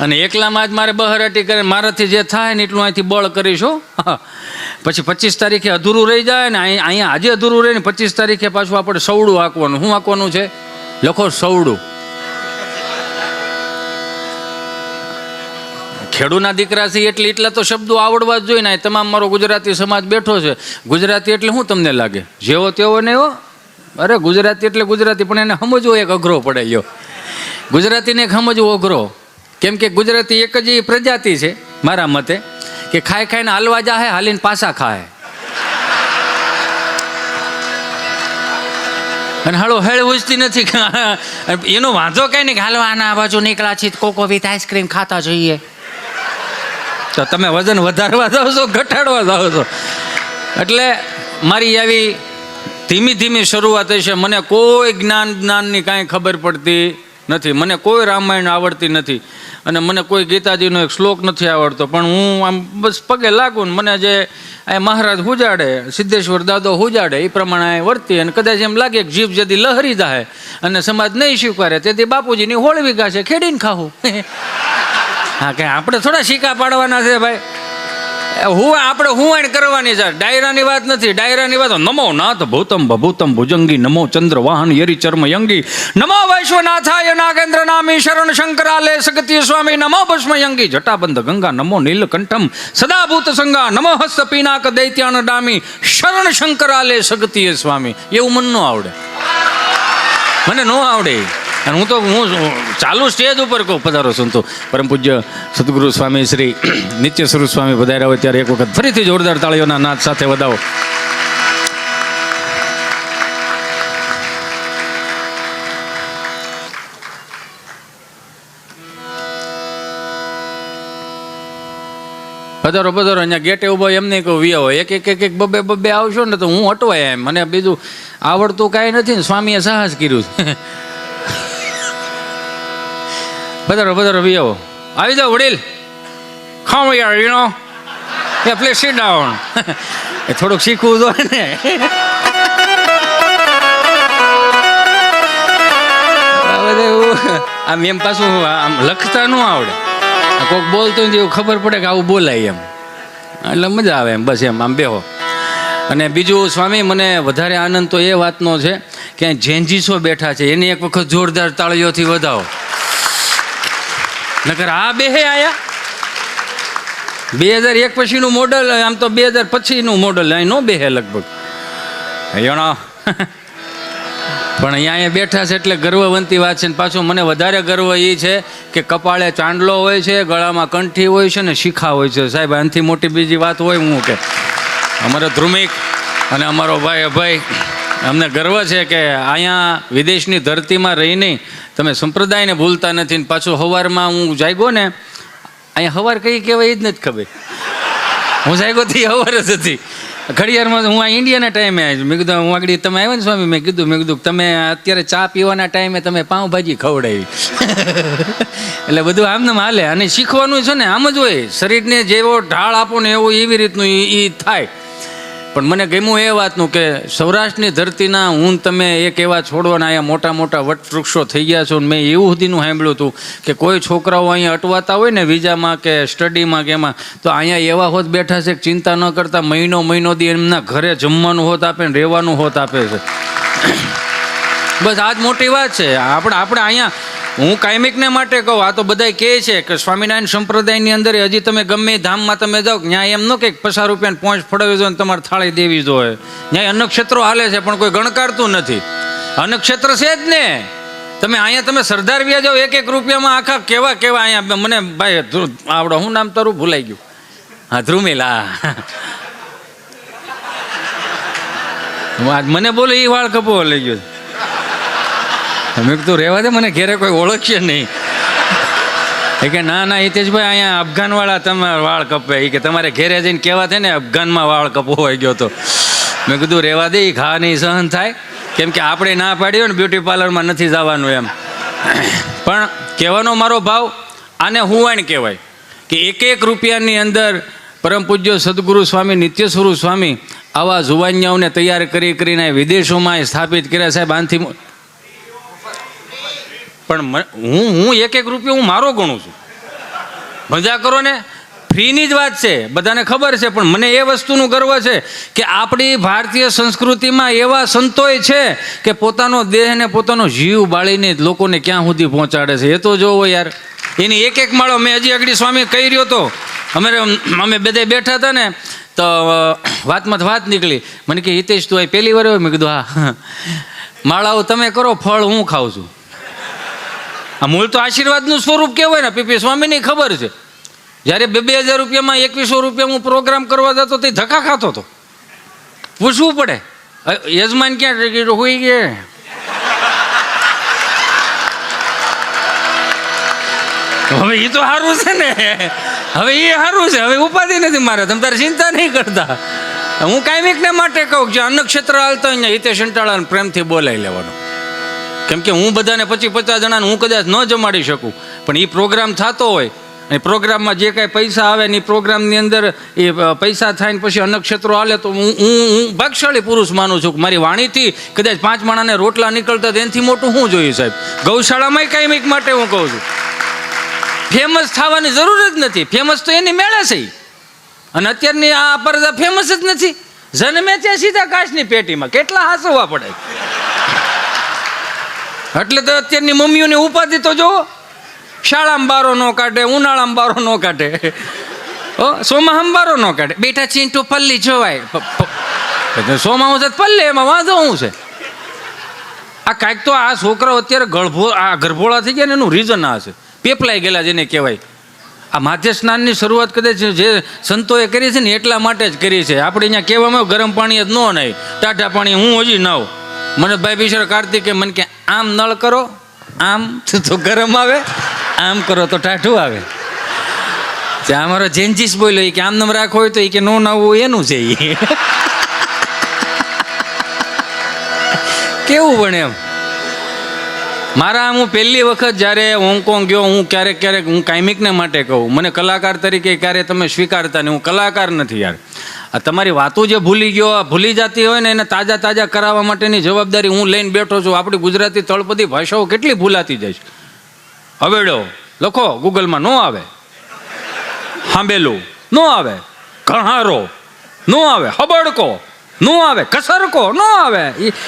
અને એકલામાં જ મારે બહરાટી કરે, મારાથી જે થાય ને એટલું અહીંથી બળ કરીશું. પછી 25 તારીખે અધૂરું રહી જાય ને, અહીંયા આજે અધૂરું રહે ને 25 તારીખે પાછું આપણે સવડું આંકવાનું. શું આંકવાનું છે? લખો સવડું. ખેડૂના દીકરા છે એટલે એટલા તો શબ્દો આવડવા જ જોઈએ ને. તમામ મારો ગુજરાતી સમાજ બેઠો છે. ગુજરાતી એટલે શું તમને લાગે? જેવો તેવો ને એવો? અરે ગુજરાતી એટલે ગુજરાતી, પણ એને સમજવો એક અઘરો પડે. ગયો ગુજરાતીને સમજવો અઘરો. કેમ કે ગુજરાતી એક જ પ્રજાતિ છે મારા મતે, કે ખાઈ ખાઈને હાલવા જાહે, હાલીને પાછા ખાય. અને હાલો હેળ ઉજતી નથી. એનો વાંધો કઈ નહીં, હાલવાના બાજુ નીકળ્યા છીએ કોકો વિથ આઈસ્ક્રીમ ખાતા જોઈએ. તો તમે વજન વધારવા જાઓ છો, ઘટાડવા જાઓ છો? એટલે મારી આવી ધીમી ધીમી શરૂઆત હશે. મને કોઈ જ્ઞાનની કાંઈ ખબર પડતી નથી, મને કોઈ રામાયણ આવડતી નથી, અને મને કોઈ ગીતાજીનો એક શ્લોક નથી આવડતો. પણ હું આમ બસ પગે લાગુ ને મને જે મહારાજ હુજાડે, સિદ્ધેશ્વર દાદો હુજાડે એ પ્રમાણે વર્તી. અને કદાચ એમ લાગે કે જીભ જદી લહરી જાય અને સમાજ નહીં સ્વીકારે, તેથી બાપુજીની હોળવી ગાશે ખેડીને ખાવું. હા, કે આપણે થોડા સિક્કા પાડવાના છે ભાઈ. આપણે હુવાણ કરવાની છે. ડાયરાની વાત નથી. ડાયરાની વાત નમો નાથ ભૂતમ ભભૂતમ ભુજંગી, નમો ચંદ્ર વાહન યરી ચર્મ યંગી, નમો વૈશ્વનાથાય નાગેન્દ્ર નામી શરણ શંકરાલે સગતીય સ્વામી, નમો ભસ્મયંગી જટાબંધ ગંગા, નમો નીલકંઠમ સદાભૂત સંગા, નમો હસ્ત પિનાક દૈત્યાન ડામી શરણ શંકરાલે સગતીય સ્વામી. એવું મને ન આવડે, મને ન આવડે. અને હું ચાલુ સ્ટેજ ઉપર કહું, પધારો સંતો. પરમ પૂજ્ય સદગુરુ સ્વામી શ્રી નિત્ય સ્વરૂપ સ્વામી પધાર્યા હોય ત્યારે એક વખત ફરીથી જોરદાર તાળીઓના નાદ સાથે વધાવો. પધારો પધારો. અહીંયા ગેટે ઉભો એમ નહીં કહું વિયા હોય, એક બબે આવશો ને તો હું અટવાય એમ. મને બીજું આવડતું કાંઈ નથી ને, સ્વામીએ સાહસ કર્યું. પધારો પધારો વિયાવો. આવી જાઓ વડીલ. ખાવ યાર, you know please sit down. એ થોડુંક શીખવું જોઈએ ને. આમ એમ પાછું આમ લખતા ન આવડે, કોઈક બોલતું નથી એવું ખબર પડે કે આવું બોલાય એમ, એટલે મજા આવે એમ. બસ એમ આમ બેહો. અને બીજું સ્વામી, મને વધારે આનંદ તો એ વાતનો છે કે જેન્જીસો બેઠા છે, એની એક વખત જોરદાર તાળીઓથી વધાવો. નકર આ બેહે આયા 2001 પછીનું મોડલ, આમ તો 2000 પછીનું મોડલ અહીં નો બેહે લગભગ. પણ અહીંયા બેઠા છે એટલે ગર્વવંતી વાત છે. પાછું મને વધારે ગર્વ એ છે કે કપાળે ચાંદલો હોય છે, ગળામાં કંઠી હોય છે ને શિખા હોય છે. સાહેબ, આનાથી મોટી બીજી વાત હોય હું કે? અમારો ધ્રુમિક અને અમારો ભાઈ અભય, અમને ગર્વ છે કે અહીંયા વિદેશની ધરતીમાં રહીને તમે સંપ્રદાયને ભૂલતા નથી. પાછું સવારમાં હું જાગ્યો ને, અહીંયા સવાર કઈ કહેવાય એ જ નથી ખબર. હું જાગ્યો થી સવાર જ હતી. ઘડિયાળમાં હું આ ઇન્ડિયાના ટાઈમે આવ્યો. મેં કીધું હું આગળ તમે આવ્યા ને સ્વામી, મેં કીધું તમે અત્યારે ચા પીવાના ટાઈમે તમે પાઉંભાજી ખવડાવી. એટલે બધું આમને હાલે. અને શીખવાનું છે ને આમ જ હોય. શરીરને જેવો ઢાળ આપો ને એવું એવી રીતનું એ થાય. પણ મને ગમ્યું એ વાતનું કે સૌરાષ્ટ્રની ધરતીના હું તમે એક એવા છોડવાના અહીંયા મોટા મોટા વટવૃક્ષો થઈ ગયા છો. મેં એવું સુધીનું સાંભળ્યું હતું કે કોઈ છોકરાઓ અહીંયા અટવાતા હોય ને વિઝામાં કે સ્ટડીમાં કે એમાં, તો અહીંયા એવા હોત બેઠા છે કે ચિંતા ન કરતા મહિનો દી એમના ઘરે જમવાનું હોત આપે ને રહેવાનું હોત આપે છે. બસ આ જ મોટી વાત છે. આપણે અહીંયા હું કાયમિકને માટે કહું, આ તો બધા કહે છે કે સ્વામિનારાયણ સંપ્રદાયની અંદર હજી તમે ગમે ધામમાં તમે જાઓ, ત્યાં એમ ન કે 50 રૂપિયાની પહોંચ ફળવી જોઈએ તમારે થાળી દેવી જોઈએ. ત્યાં અન્નક્ષેત્રો હાલે છે પણ કોઈ ગણકારતું નથી. અન્નક્ષેત્ર છે જ ને. તમે અહીંયા તમે સરદાર વ્યા જાઓ, 1 રૂપિયામાં આખા કેવા અહીંયા. મને ભાઈ આવડો, હું નામ તારું ભૂલાઈ ગયું? હા, ધ્રુમિલા. મને બોલે એ વાળ કપો લઈ ગયો. મેં કીધું રહેવા દે, મને ઘેરે કોઈ ઓળખશે નહીં. એ કે ના હિતેશભાઈ, અહીંયા અફઘાનવાળા તમારા વાળ કપે. એ કે તમારે ઘેરે જઈને કહેવા થાય ને અફઘાનમાં વાળ કપો હોય ગયો તો. મેં કીધું રહેવા દે, ખા નહીં સહન થાય. કેમ કે આપણે ના પાડી હોય ને બ્યુટી પાર્લરમાં નથી જવાનું એમ. પણ કહેવાનો મારો ભાવ આને હુવાણ કહેવાય કે 1 રૂપિયાની અંદર પરમ પૂજ્ય સદગુરુ સ્વામી નિત્ય સ્વરૂપ સ્વામી આવા જુવાનિયાઓને તૈયાર કરીને વિદેશોમાં સ્થાપિત કર્યા. સાહેબ, આનાથી પણ હું 1 રૂપિયો હું મારો ગણું છું. મજા કરો ને, ફ્રીની જ વાત છે, બધાને ખબર છે. પણ મને એ વસ્તુનું ગર્વ છે કે આપણી ભારતીય સંસ્કૃતિમાં એવા સંતોય છે કે પોતાનો દેહ ને પોતાનો જીવ બાળીને લોકોને ક્યાં સુધી પહોંચાડે છે. એ તો જોવો યાર, એની એક એક માળો. મેં હજી આગળ સ્વામી કહી રહ્યો તો, અમે બધા બેઠા હતા ને તો વાતમાં વાત નીકળી. મને કે હિતેશ તું પહેલી વાર હોય? મેં કીધું હા. માળાઓ તમે કરો, ફળ હું ખાઉં છું. આ મૂળ તો આશીર્વાદનું સ્વરૂપ કહેવાય ને. પીપી સ્વામીની ખબર છે, જ્યારે 2,000 રૂપિયામાં 2100 રૂપિયા હું પ્રોગ્રામ કરવા જતો તે ધક્કા ખાતો હતો. પૂછવું પડે યજમાન ક્યાં હોઈ ગયા. હવે એ તો સારું છે ને, હવે એ સારું છે, હવે ઉપાધિ નથી મારે. તમે તારે ચિંતા નહીં કરતા. હું કાયમિકને માટે કહું કે અન્નક્ષેત્ર હાલતા અહીંયા હિતેશ અંટાળાને પ્રેમથી બોલાવી લેવાનો. કેમ કે હું બધાને 25-50 જણાને હું કદાચ ન જમાડી શકું, પણ એ પ્રોગ્રામ થતો હોય અને પ્રોગ્રામમાં જે કાંઈ પૈસા આવે ને એ પ્રોગ્રામની અંદર એ પૈસા થાય ને પછી અન્નક્ષેત્રો હાલે તો હું ભાગશાળી પુરુષ માનું છું કે મારી વાણીથી કદાચ 5 માણાને રોટલા નીકળતા એનાથી મોટું શું જોઈએ સાહેબ. ગૌશાળામાંય કાયમિક માટે હું કહું છું, ફેમસ થવાની જરૂર જ નથી. ફેમસ તો એની મેળે છે. અને અત્યારની આ પરદા ફેમસ જ નથી. જન્મે ત્યાં સીધા કાચની પેટીમાં કેટલા હાંસવા પડે. એટલે તો અત્યારની મમ્મીઓની ઉપાધિ તો જો, શાળામાં બારો ન કાઢે, ઉનાળામાં બારો ન કાઢે, સોમાહામાં બારો ન કાઢે. બેટા ચીંટુ પલ્લી જોવાય, સોમાં હું પલ્લે, એમાં વાંધો શું છે? આ કાંઈક તો આ છોકરાઓ અત્યારે ગર્ભોળા થઈ ગયા ને એનું રીઝન આ છે. પેપલાઈ ગયેલા જેને કહેવાય. આ માધ્ય સ્નાનની શરૂઆત કદાચ જે સંતોએ કરી છે ને એટલા માટે જ કરી છે. આપણે અહીંયા કહેવામાં ગરમ પાણી જ ન નાય, ટાઢા પાણી હું હજી નાવ. મને ભાઈ બિચારા કાર્તિકે મને કે આમ નળ કરો, આમ તો ગરમ આવે, આમ કરો તો ટાઢું આવે. ત્યાં અમારો જેન્જીસ બોલ્યો કે આમ નમ રાખવો હોય તો એ કે નો નાવું હોય એનું છે. કેવું બને એમ. મારા હું પહેલી વખત જ્યારે હોંગકોંગ ગયો, હું ક્યારેક હું કાયમિકને માટે કહું, મને કલાકાર તરીકે ક્યારે તમે સ્વીકારતા નહીં. હું કલાકાર નથી યાર. આ તમારી વાતો જે ભૂલી જતી હોય ને એને તાજા કરાવવા માટેની જવાબદારી હું લઈને બેઠો છું. આપણી ગુજરાતી તળપદી ભાષાઓ કેટલી ભૂલાતી જાય છે. હવેડો લખો ગૂગલમાં, ન આવે. હાંબેલું ન આવે, કહારો ન આવે, હબડકો ન આવે, કસરકો ન આવે,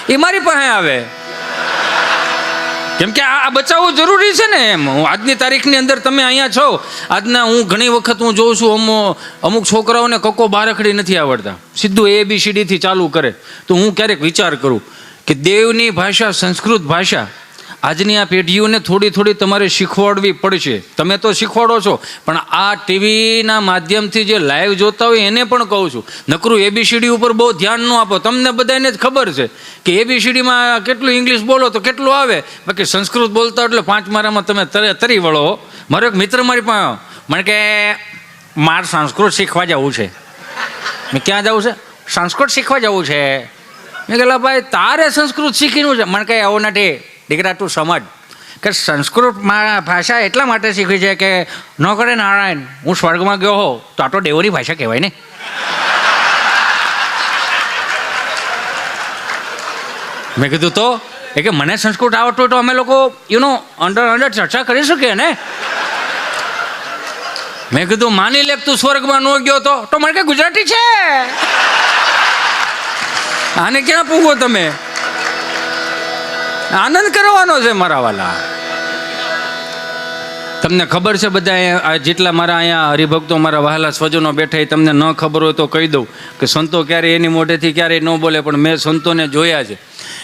એ મારી પાસે આવે. કેમ કે આ બચાવવું જરૂરી છે ને. એમ આજની તારીખની અંદર તમે અહીંયા છો, આજના હું ઘણી વખત હું જોઉં છું અમુક છોકરાઓને કક્કો બારખડી નથી આવડતા, સીધું ABCD થી ચાલુ કરે. તો હું ક્યારેક વિચાર કરું કે દેવની ભાષા, સંસ્કૃત ભાષા આજની આ પેઢીઓને થોડી તમારે શીખવાડવી પડશે. તમે તો શીખવાડો છો, પણ આ ટીવીના માધ્યમથી જે લાઈવ જોતા હોય એને પણ કહું છું, નકરું ABCD ઉપર બહુ ધ્યાન ન આપો. તમને બધાને જ ખબર છે કે ABCDમાં કેટલું ઇંગ્લિશ બોલો તો કેટલું આવે, બાકી સંસ્કૃત બોલતા એટલે 5 મારામાં તમે તરી વળો. મારો એક મિત્ર મારી પાસે મને કે મારે સંસ્કૃત શીખવા જવું છે. મેં ક્યાં જવું છે? સંસ્કૃત શીખવા જવું છે. મેં કહેલા ભાઈ તારે સંસ્કૃત શીખીનું છે? મને કહે આવું નથી દીકરા, તું સમજ કે સંસ્કૃતમાં ભાષા એટલા માટે શીખવી છે કે ન કરે નારાયણ હું સ્વર્ગમાં ગયો હો તો આ તો દેવોની ભાષા કહેવાય ને. મેં કીધું તો એ કે મને સંસ્કૃત આવડતું હોય તો અમે લોકો અંડર ચર્ચા કરી શકીએ ને. મેં કીધું માની લે તું સ્વર્ગમાં ન ગયો તો મને કે ગુજરાતી છે, આને ક્યાં પૂગો તમે? આનંદ કરવાનો છે મારા વાલા. તમને ખબર છે બધા જેટલા મારા અહીંયા હરિભક્તો, મારા વહાલા સ્વજનો બેઠા, તમને ન ખબર હોય તો કહી દઉં કે સંતો ક્યારેય એની મોઢેથી ક્યારેય ન બોલે, પણ મેં સંતોને જોયા છે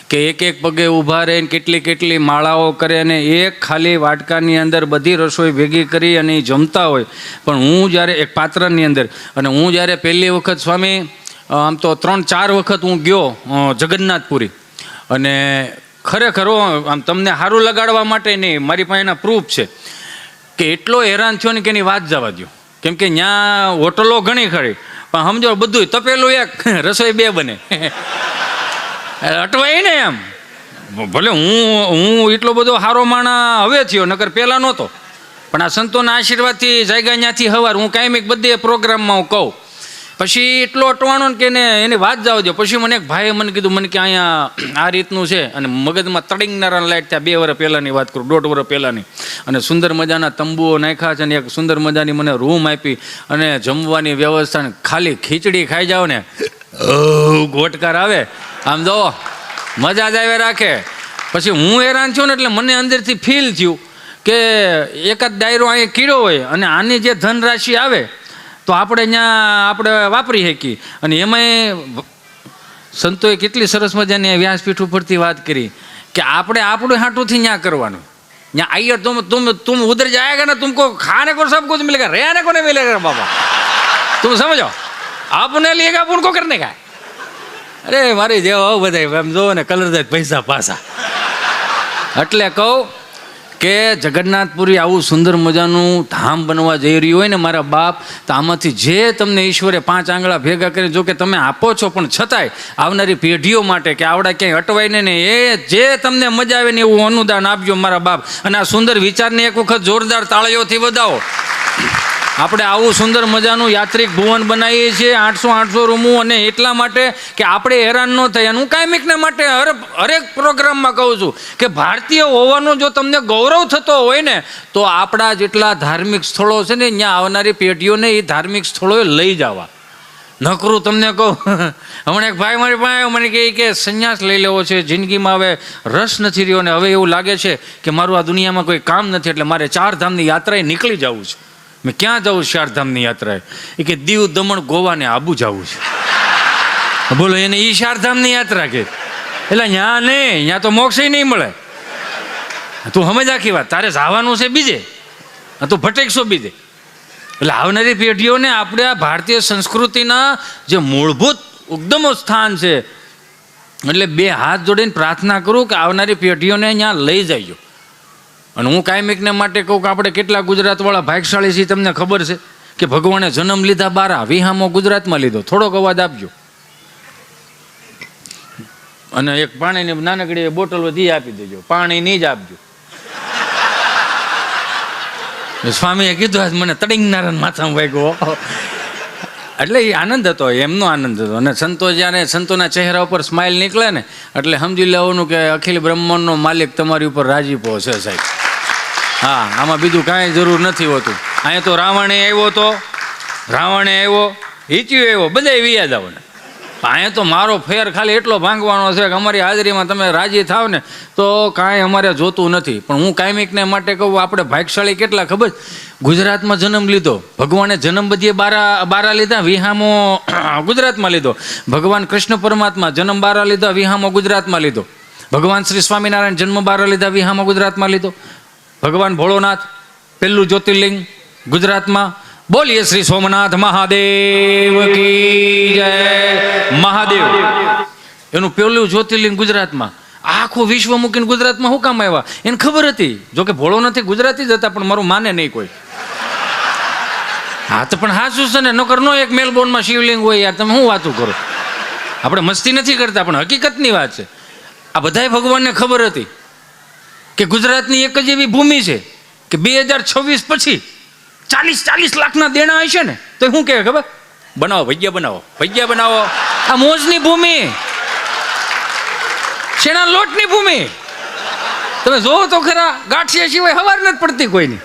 કે એક પગે ઊભા રહીને કેટલી માળાઓ કરે અને એક ખાલી વાટકાની અંદર બધી રસોઈ ભેગી કરી અને એ જમતા હોય. પણ હું જ્યારે એક પાત્રની અંદર, અને હું જ્યારે પહેલી વખત સ્વામી આમ તો 3-4 વખત હું ગયો જગન્નાથપુરી, અને ખરેખર આમ તમને સારું લગાડવા માટે નહીં, મારી પાસે એના પ્રૂફ છે કે એટલો હેરાન થયો ને કે એની વાત જવા દો. કેમ કે ત્યાં હોટલો ઘણી ખરી, પણ સમજો બધું તપેલું એક, રસોઈ 2 બને. અટવાય ને એમ. ભલે હું એટલો બધો સારો માણા હવે થયો, નકર પહેલાં નહોતો. પણ આ સંતોના આશીર્વાદથી જાગ્યા ત્યાંથી હવાર હું કાયમિક બધે પ્રોગ્રામમાં હું કહું પછી એટલો અટવાણો ને કે એની વાત જાવ દો. પછી મને એક ભાઈએ મને કીધું, મને કે અહીંયા આ રીતનું છે, અને મગજમાં તડીંગનારા લાઈટ ત્યાં 2 વર્ષ પહેલાંની વાત કરું, 1.5 વર્ષ પહેલાંની, અને સુંદર મજાના તંબુઓ નાખ્યા છે, અને એક સુંદર મજાની મને રૂમ આપી, અને જમવાની વ્યવસ્થા, ખાલી ખીચડી ખાઈ જાઓ ને ગોટકાર આવે, આમ જો મજા જ આવે રાખે. પછી હું હેરાન છું ને, એટલે મને અંદરથી ફીલ થયું કે એકાદ ડાયરો અહીંયા કીડો હોય, અને આની જે ધનરાશિ આવે તો આપણે આપણે વાપરી શકીએ. અને એમાંય સંતોએ કેટલી સરસ મજાની વ્યાસપીઠ ઉપરથી વાત કરી કે આપણે આપણું હાટુંથી ન્યા કરવાનું. ત્યાં આઈયર તુમ ઉધર જાયગા ના, તુમકો ખાને को सब कुछ मिलेगा, रहने को नहीं मिलेगा बाबा, तुम समझो, आपने लिएगा अपन को करने का. અરે મારી જેવા બધા એમ જોવો ને કલર જાય પૈસા પાછા. એટલે કહું કે જગન્નાથપુરી આવું સુંદર મજાનું ધામ બનવા જઈ રહ્યું હોય ને મારા બાપ, તો આમાંથી જે તમને ઈશ્વરે 5 આંગળા ભેગા કરી, જો કે તમે આપો છો, પણ છતાંય આવનારી પેઢીઓ માટે કે આવડા ક્યાંય અટવાય ને એ જે તમને મજા આવે ને એવું અનુદાન આપજો મારા બાપ. અને આ સુંદર વિચારને એક વખત જોરદાર તાળીઓથી વધાવો. આપણે આવું સુંદર મજાનું યાત્રિક ભુવન બનાવીએ છીએ, 800 રૂમું, અને એટલા માટે કે આપણે હેરાન ન થાય. અને હું કાયમિકને માટે હરેક પ્રોગ્રામમાં કહું છું કે ભારતીય હોવાનો જો તમને ગૌરવ થતો હોય ને, તો આપણા જેટલા ધાર્મિક સ્થળો છે ને, ત્યાં આવનારી પેઢીઓને એ ધાર્મિક સ્થળોએ લઈ જવા. નકરું તમને કહું, હમણાં એક ભાઈ મારી પાસે મને કહે કે સંન્યાસ લઈ લેવો છે, જિંદગીમાં હવે રસ નથી રહ્યો, ને હવે એવું લાગે છે કે મારું આ દુનિયામાં કોઈ કામ નથી, એટલે મારે 4 ધામની યાત્રાએ નીકળી જવું છે. મેં ક્યાં જવું 4 ધામની યાત્રાએ? એ કે દીવ, દમણ, ગોવા ને આબુ જવું છે. બોલો, એને એ 4 ધામની યાત્રા કે? એટલે ત્યાં નહીં, ત્યાં તો મોક્ષ નહીં મળે. તું સમજ આખી વાત, તારે જવાનું છે બીજે, તું ભટેકશો બીજે. એટલે આવનારી પેઢીઓને આપણે આ ભારતીય સંસ્કૃતિના જે મૂળભૂત ઉદ્ગમ સ્થાન છે, એટલે 2 હાથ જોડીને પ્રાર્થના કરું કે આવનારી પેઢીઓને અહીંયા લઈ જઈજો. અને હું કાયમિકને માટે કહું કે આપણે કેટલા ગુજરાતવાળા ભાગશાળી છીએ. તમને ખબર છે કે ભગવાને જન્મ લીધા 12, વિહામો ગુજરાતમાં લીધો. થોડોક અવાજ આપજો. અને એક પાણીની નાનકડી બોટલ વધી આપી દેજો, પાણી નહીં જ આપજો. સ્વામીએ કીધું આજ મને તડીંગનારાયણ માથામાં વાગ્યો. એટલે એ આનંદ હતો, એમનો આનંદ હતો. અને સંતો જ્યારે સંતોના ચહેરા ઉપર સ્માઇલ નીકળે ને, એટલે સમજી લેવાનું કે અખિલ બ્રહ્માંડનો માલિક તમારી ઉપર રાજીપો છે સાહેબ. હા, આમાં બીજું કાંઈ જરૂર નથી હોતું. અહીંયા તો રાવણે આવ્યો, હિચ્યો આવ્યો, બધા વ્યા જાવ ને. અહીંયા તો મારો ફેર ખાલી એટલો ભાંગવાનો છે કે અમારી હાજરીમાં તમે રાજી થાવ ને તો કાંઈ અમારે જોતું નથી. પણ હું કાયમિકને માટે કહું, આપણે ભાગશાળી કેટલા ખબર? ગુજરાતમાં જન્મ લીધો, ભગવાને જન્મ બધીએ 12 લીધા, વિહામો ગુજરાતમાં લીધો. ભગવાન કૃષ્ણ પરમાત્મા જન્મ 12 લીધા, વિહામો ગુજરાતમાં લીધો. ભગવાન શ્રી સ્વામિનારાયણ જન્મ 12 લીધા, વિહામો ગુજરાતમાં લીધો. ભગવાન ભોળોનાથ પહેલું જ્યોતિર્લિંગ ગુજરાતમાં. બોલીએ શ્રી સોમનાથ મહાદેવ કી જય. મહાદેવ એનું પહેલું જ્યોતિર્લિંગ ગુજરાતમાં. આખું વિશ્વ મૂકીને ગુજરાતમાં શું કામ આવ્યા? એને ખબર હતી, જોકે ભોળોનાથ ગુજરાતી જ હતા, પણ મારું માને નહીં કોઈ. હા તો પણ હાચું છે ને, નકર નો એક મેલબોર્નમાં શિવલિંગ હોય યાર, તમે શું વાતું કરો? આપણે મસ્તી નથી કરતા, પણ હકીકતની વાત છે. આ બધાય ભગવાનને ખબર હતી કે ગુજરાતની એક જ એવી ભૂમિ છે કે 2026 પછી 40 લાખના દેણા હશે ને, તો શું કહે ખબર? બનાવો ભજીયા બનાવો. આ મોજની ભૂમિ, શેના લોટની ભૂમિ. તમે જોવો તો ખરા, ગાંઠિયા સિવાય હવાર નથી પડતી કોઈની.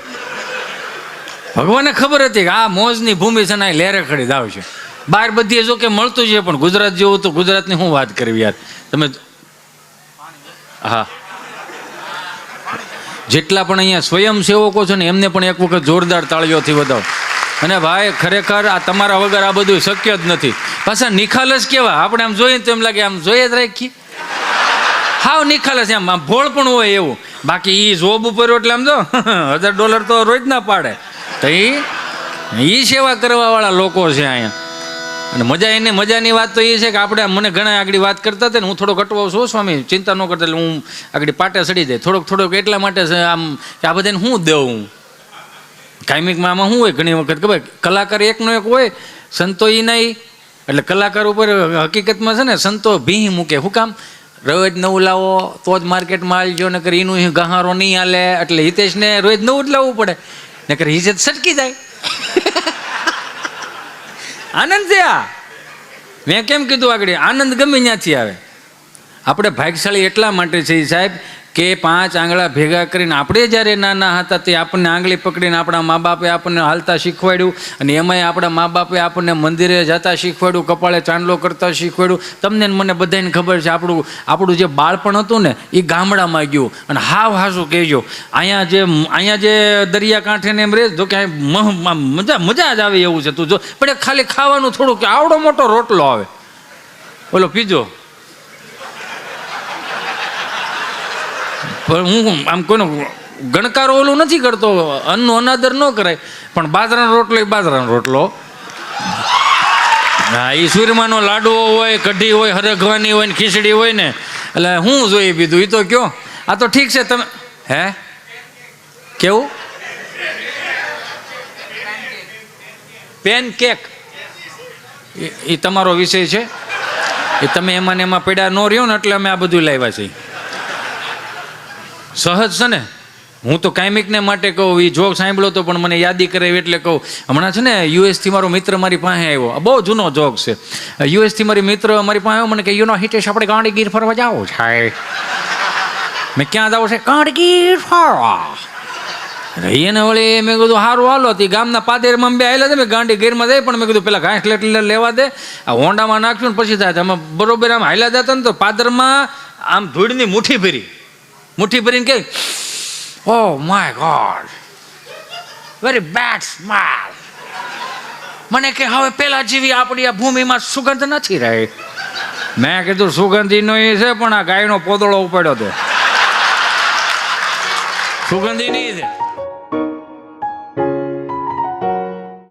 ભગવાનને ખબર હતી કે આ મોજની ભૂમિ છે ને, આ લહેરે ખડી દાવ છે. બહાર બધી જો કે મળતું છે, પણ ગુજરાત જેવું તો ગુજરાતની શું વાત કરવી યાર. તમે હા, જેટલા પણ અહીંયા સ્વયંસેવકો છે ને, એમને પણ એક વખત જોરદાર તાળીઓથી વધાવો. અને ભાઈ ખરેખર આ તમારા વગર આ બધું શક્ય જ નથી. પાછા નિખાલસ કેવા, આપણે આમ જોઈએ તો એમ લાગે આમ જોઈએ જ રાખીએ. હાવ નિખાલસ, આમ ભોળ પણ હોય એવું. બાકી એ જોબ ઉપર એટલે આમ જો $1000 તો રોજ ના પાડે. તો એ સેવા કરવાવાળા લોકો છે અહીંયા. અને મજાની વાત તો એ છે કે આપણે મને ઘણા આગળ વાત કરતા હતા ને, હું થોડોક અટવાઉં છું સ્વામી, ચિંતા ન કરતા. એટલે હું આગળ પાટે સડી જાય થોડોક એટલા માટે છે આમ કે આ બધાને હું દઉં. કાયમિકમાં આમાં શું હોય, ઘણી વખત ખબર કલાકાર એકનો એક હોય, સંતો એ નહીં. એટલે કલાકાર ઉપર હકીકતમાં છે ને સંતો ભી મૂકે. શું કામ? રોજ નવું લાવો તો જ માર્કેટમાં હાલજો, નકર એનું ગહારો નહીં હાલે. એટલે હિતેશને રોજ નવું જ લાવવું પડે, નકર હિજત સટકી જાય. આનંદ છે આ. મેં કેમ કીધું આગળ, આનંદ ગમે ત્યાંથી આવે. આપણે ભાગ્યશાળી એટલા માટે છે સાહેબ કે 5 આંગળા ભેગા કરીને આપણે જ્યારે નાના હતા તે આપણને આંગળી પકડીને આપણા મા બાપે આપણને હાલતા શીખવાડ્યું, અને એમાંય આપણા મા બાપે આપણને મંદિરે જતા શીખવાડ્યું, કપાળે ચાંદલો કરતા શીખવાડ્યું. તમને ને મને બધાને ખબર છે આપણું જે બાળપણ હતું ને એ ગામડામાં ગયું. અને હાવ હાસું કહેજો, અહીંયા જે દરિયાકાંઠે ને એમ રહે જો કે મજા જ આવે એવું છે. તું જો પણ ખાલી ખાવાનું થોડું કે આવડો મોટો રોટલો આવે, બોલો પીજો. પણ હું આમ કોઈનો ગણકારો ઓલું નથી કરતો, અન્નનો અનાદર ન કરાય, પણ બાજરાનો રોટલો એ બાજરાનો રોટલો. હા, એ સુરમાનો લાડવો હોય, કઢી હોય, હરગવાની હોય ને ખીચડી હોય ને, એટલે હું જોઈ પીધું એ તો કયો. આ તો ઠીક છે. તમે હે કેવું પેન કેક એ તમારો વિષય છે, એ તમે એમાં ને એમાં પડ્યા ન રહ્યો ને એટલે અમે આ બધું લાવ્યા છીએ. સહજ છે ને. હું તો કાયમિકને માટે કહું, એ જોક સાંભળ્યો તો પણ મને યાદી કરાવી એટલે કહું. હમણાં છે ને યુએસથી મારો મિત્ર મારી પાસે આવ્યો, બહુ જૂનો જોક છે. યુએસથી મારી મિત્ર મારી પાસે આવ્યો, મને કે હિતેશ આપણે ગાંડીગીર ફરવા જાવ છે. મેં ક્યાં જાવ છે? ગાંડીગીર ફરવા. એને વળી મેં કીધું સારું હાલો. તે ગામના પાદેરમાં બે આવેલા છે, મેં ગાંડીગીરમાં જાય પણ મેં કીધું પેલા ઘાસ લેવા દે, આ હોન્ડામાં નાખ્યું ને પછી થાય. અમે બરોબર આમ હાલ્યા જતા ને તો પાદરમાં આમ ધૂળની મુઠ્ઠી ભરીને કે oh my God very bad smell. મને કે હવે પેલા જેવી આપણી આ ભૂમિમાં સુગંધ નથી રહી. મેં કીધું સુગંધીનો એ છે પણ આ ગાયનો પોદળો ઉપાડ્યો હતો, સુગંધી નહીં છે.